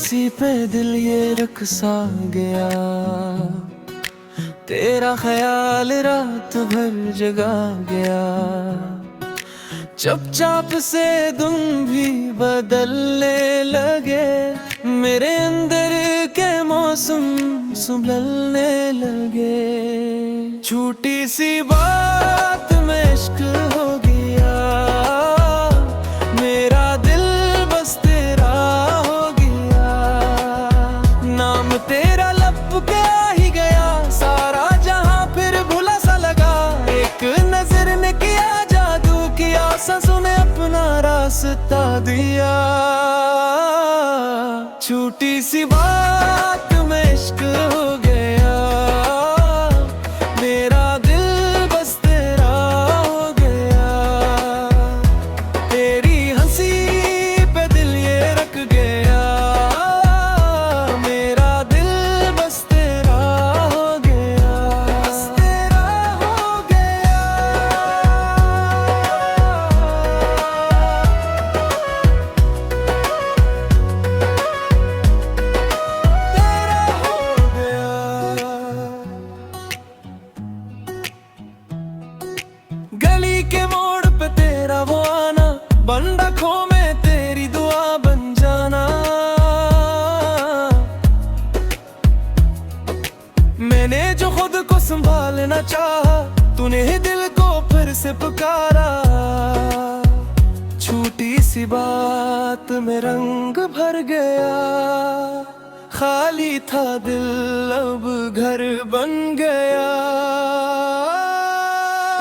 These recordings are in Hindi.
सी पे दिल ये रुक सा गया, तेरा ख्याल रात भर जगा गया। चुपचाप से तुम भी बदलने लगे, मेरे अंदर के मौसम संभलने लगे। छोटी सी बात में इश्क हो गया, मेरा दिल बस तेरा हो गया। नाम तेरा लब के आ ही गया, सारा जहां फिर भुला सा लगा। एक नजर ने किया जादू किया, सांसों ने अपना रास्ता दिया। छोटी सी बात में इश्क हो गया, मेरा दिल बस तेरा हो गया। तेरी हंसी पे दिल ये रख गया, मेरा दिल बस तेरा हो गया, बस तेरा हो गया। तेरा हो गया। गली के मोड़ पे तेरा वो आना, बन रखो में तेरी दुआ बन जाना। मैंने जो खुद को संभालना चाहा, तूने ही दिल को फिर से पुकारा। छोटी सी बात में रंग भर गया, खाली था दिल अब घर बन गया।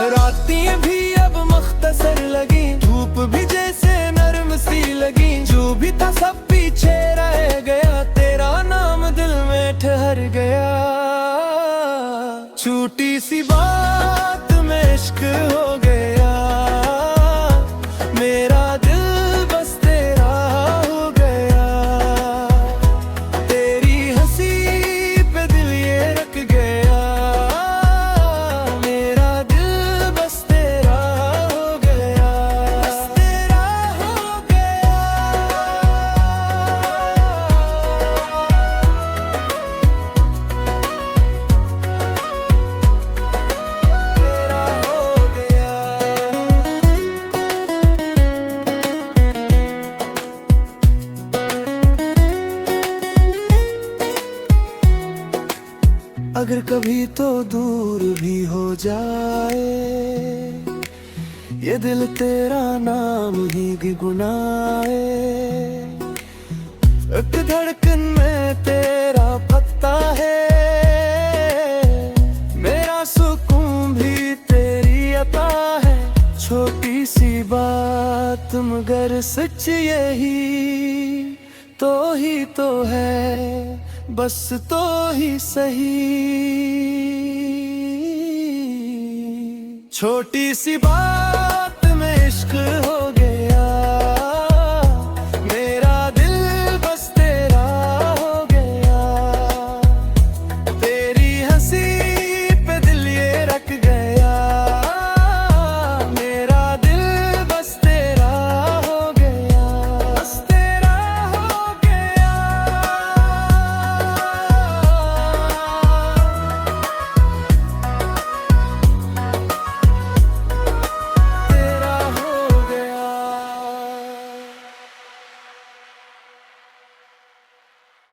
रातें भी अब मख्तसर लगी, धूप भी जैसे नरम सी लगी। जो भी था सब पीछे रह गया, तेरा नाम दिल में ठहर गया। छोटी सी बात में इश्क हो गया, मेरा दिल बस तेरा हो गया। तेरी हंसी पे दिल ये रख गया, मेरा दिल बस तेरा हो गया, बस तेरा हो गया। तेरा हो गया। अगर कभी तो दूर भी हो जाए, ये दिल तेरा नाम ही गुनगुनाए। एक धड़कन में तेरा पता है, मेरा सुकून भी तेरी अता है। छोटी सी बात मगर सच यही तो है, बस तो ही सही। छोटी सी बात में इश्क हो